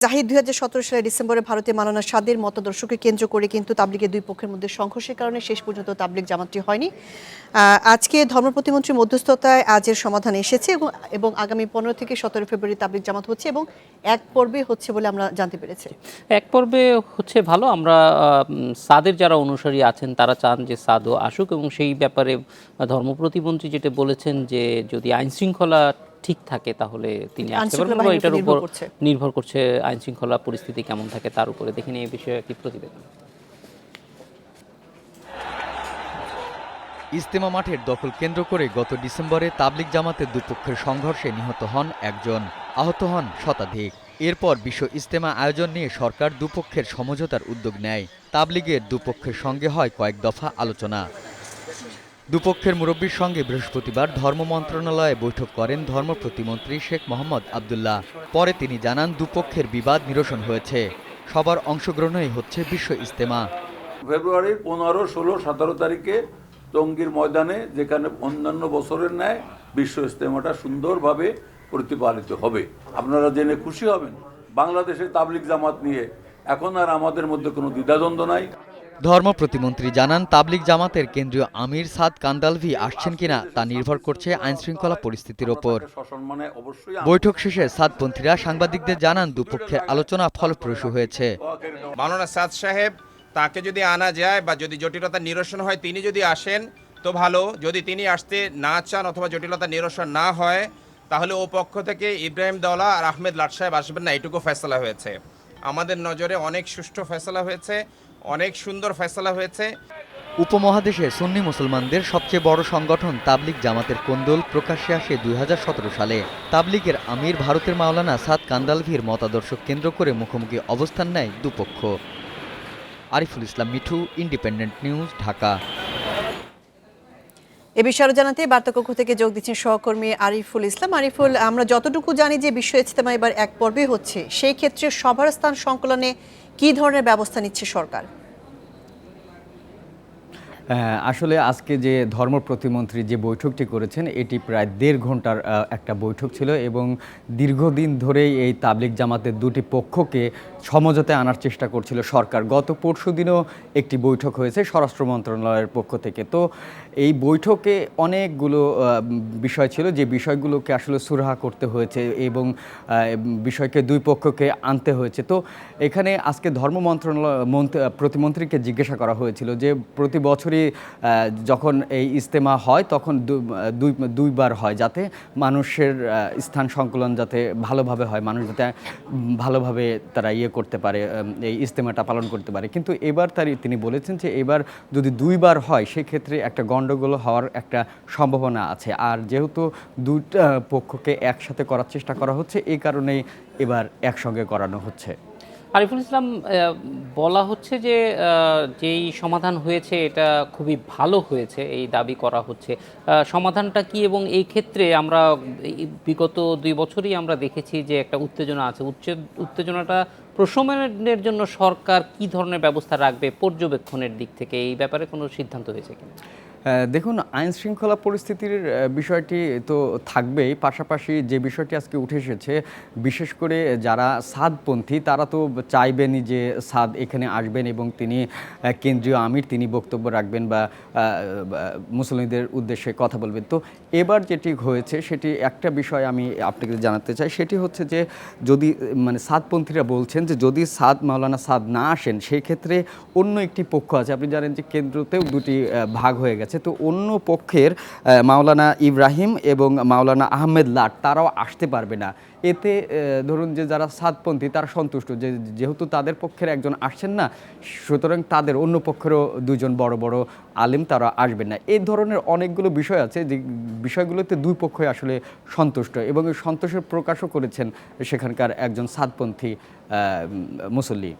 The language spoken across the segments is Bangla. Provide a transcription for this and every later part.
জাহিদ ২০১৭ সালের ডিসেম্বরে ভারতে মাওলানা সাদের মতাদর্শকে কেন্দ্র করে কিন্তু তাবলিগের দুই পক্ষের মধ্যে সংঘর্ষের কারণে শেষ পর্যন্ত তাবলিগ জামাতটি হয়নি। আজকে ধর্ম প্রতিমন্ত্রীর মধ্যস্থতায় আজের সমাধান এসেছে এবং আগামী ১৫ থেকে ১৭ ফেব্রুয়ারি তাবলিগ জামাত হচ্ছে এবং এক পর্বে হচ্ছে বলে আমরা জানতে পেরেছি। এক পর্বে হচ্ছে ভালো। আমরা সাদের যারা অনুসারী আছেন তারা চান যে সাদও আসুক, এবং সেই ব্যাপারে ধর্ম প্রতিমন্ত্রী যেটা বলেছেন যে যদি আইন শৃঙ্খলা ঠিক থাকে তাহলে তিনি আসতে পারবেন, বা এটার উপর নির্ভর করছে আইন শৃঙ্খলা পরিস্থিতি কেমন থাকে তার উপরে। দেখে নিয়ে এই বিষয়ে একটি প্রতিবেদন। ইজতেমা মাঠের দখল কেন্দ্র করে গত ডিসেম্বরে তাবলিগ জামাতের দুপক্ষের সংঘর্ষে নিহত হন একজন, আহত হন শতাধিক। এরপর বিশ্ব ইজতেমা আয়োজন নিয়ে সরকার দুপক্ষের সমঝোতার উদ্যোগ নেয়। তাবলিগের দুপক্ষের সঙ্গে হয় কয়েক দফা আলোচনা। দুপক্ষের মুরব্বীর সঙ্গে বৃহস্পতিবার ধর্ম মন্ত্রণালয়ে বৈঠক করেন ধর্ম প্রতিমন্ত্রী শেখ মোহাম্মদ আবদুল্লাহ। পরে তিনি জানান দুপক্ষের বিবাদ নিরসন হয়েছে, সবার অংশগ্রহণেই হচ্ছে বিশ্ব ইজতেমা। ফেব্রুয়ারির 15, 16, 17 তারিখে টঙ্গীর ময়দানে, যেখানে অন্যান্য বছরের ন্যায় বিশ্ব ইজতেমাটা সুন্দরভাবে প্রতিপালিত হবে। আপনারা জেনে খুশি হবেন, বাংলাদেশের তাবলিগ জামাত নিয়ে এখন আর আমাদের মধ্যে কোনো দ্বিধাদ্বন্দ্ব নাই। ধর্ম প্রতিমন্ত্রী জানান তাবলিগ জামাতের কেন্দ্রীয় আমির সাদ কান্দালভি আসছেন কিনা তা নির্ভর করছে আইনশৃঙ্খলা পরিস্থিতির ওপর। বৈঠক শেষে সাদপন্থীরা সাংবাদিকদের জানান দুপক্ষের আলোচনা ফলপ্রসূ হয়েছে। মাওলানা সাদ সাহেব, তাকে যদি আনা যায় বা যদি জটিলতা নিরসন হয় তিনি যদি আসেন তো ভালো। যদি তিনি আসতে না চান অথবা জটিলতা নিরসন না হয় তাহলে ও পক্ষ থেকে ইব্রাহিম দওলা আর আহমেদ লাট সাহেব আসবেন না, এটুকু ফয়সালা হয়েছে। আমাদের নজরে অনেক সুষ্ঠু ফয়সালা হয়েছে, অনেক সুন্দর ফয়সালা হয়েছে। উপমহাদেশে সুন্নি মুসলমানদের সবচেয়ে বড় সংগঠন তাবলিগ জামাতের কোন্দল প্রকাশ্যে আসে ২০১৭ সালে। তাবলিগের আমির ভারতের মাওলানা সাদ কান্দালভির মতাদর্শ কেন্দ্র করে মুখোমুখি অবস্থান নেয় দুপক্ষ। Ariful Islam Mithu, independent news, Dhaka. এ বিষয়ে জানাতে বার্তাকক্ষ থেকে যোগ দিচ্ছেন সহকর্মী আরিফুল ইসলাম। আরিফুল, আমরা যতটুকু জানি যে বিশ্ব ইজতেমা এবার এক পর্বে হচ্ছে, সেই ক্ষেত্রে সবার স্থান সংকলনে কি ধরনের ব্যবস্থা নিচ্ছে সরকার? আসলে আজকে যে ধর্ম প্রতিমন্ত্রী যে বৈঠকটি করেছেন এটি প্রায় ১.৫ ঘন্টার একটা বৈঠক ছিল, এবং দীর্ঘদিন ধরেই এই তাবলিগ জামাতের দুটি পক্ষকে সমঝোতায় আনার চেষ্টা করছিল সরকার। গত পরশুদিনও একটি বৈঠক হয়েছে স্বরাষ্ট্র মন্ত্রণালয়ের পক্ষ থেকে। তো এই বৈঠকে অনেকগুলো বিষয় ছিল যে বিষয়গুলোকে আসলে সুরাহা করতে হয়েছে এবং বিষয়কে দুই পক্ষকে আনতে হয়েছে। তো এখানে আজকে ধর্ম মন্ত্রণালয় প্রতিমন্ত্রীকে জিজ্ঞাসা করা হয়েছিল যে প্রতি বছরই যখন এই ইজতেমা হয় তখন দুইবার হয়, যাতে মানুষের স্থান সংকলন যাতে ভালোভাবে হয়, মানুষ যাতে ভালোভাবে তারা করতে পারে, এই ইজতেমাটা পালন করতে পারে। কিন্তু এবার তিনি বলেছেন যে এবার যদি দুইবার হয় সেক্ষেত্রে একটা গণ্ডগোল হওয়ার একটা সম্ভাবনা আছে। আর যেহেতু দুইটা পক্ষকে একসাথে করার চেষ্টা করা হচ্ছে, এই কারণেই এবার একসঙ্গে করানো হচ্ছে। আরিফুল ইসলাম, বলা হচ্ছে যে যেই সমাধান হয়েছে এটা খুবই ভালো হয়েছে, এই দাবি করা হচ্ছে। সমাধানটা কি, এবং এই ক্ষেত্রে আমরা বিগত 2 বছরই আমরা দেখেছি যে একটা উত্তেজনা আছে, উত্তেজনাটা প্রশমনের জন্য সরকার কি ধরনের ব্যবস্থা রাখবে পর্যবেক্ষণের দিক থেকে, এই ব্যাপারে কোনো সিদ্ধান্ত হয়েছে কিনা? দেখুন, আইন শৃঙ্খলা পরিস্থিতির বিষয়টি তো থাকবেই, পাশাপাশি যে বিষয়টি আজকে উঠে এসেছে বিশেষ করে যারা সাদপন্থী তারা তো চাইবেনই যে সাদ এখানে আসবেন এবং তিনি কেন্দ্রীয় আমির, তিনি বক্তব্য রাখবেন বা মুসলিমদের উদ্দেশ্যে কথা বলবেন। তো এবার যেটি হয়েছে সেটি একটা বিষয় আমি আপনাকে জানাতে চাই, সেটি হচ্ছে যে যদি সাদপন্থীরা বলছেন যে যদি মাওলানা সাদ না আসেন সেই ক্ষেত্রে অন্য একটি পক্ষ আছে। আপনি জানেন যে কেন্দ্রতেও দুটি ভাগ হয়ে গেছে। তো অন্য পক্ষের মাওলানা ইব্রাহিম এবং মাওলানা আহমেদ লাট তারাও আসতে পারবে না। এতে ধরুন যে যারা সাদপন্থী তারা সন্তুষ্ট যে যেহেতু তাদের পক্ষের একজন আসছেন না, সুতরাং তাদের অন্য পক্ষেরও দুজন বড় বড় আলেম তারা আসবেন না। এই ধরনের অনেকগুলো বিষয় আছে যে বিষয়গুলোতে দুই পক্ষই আসলে সন্তুষ্ট, এবং এই সন্তোষের প্রকাশও করেছেন সেখানকার একজন সাদপন্থী মুসল্লি।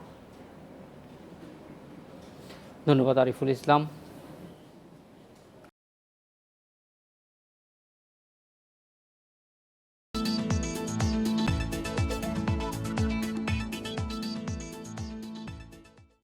ধন্যবাদ আরিফুল ইসলাম।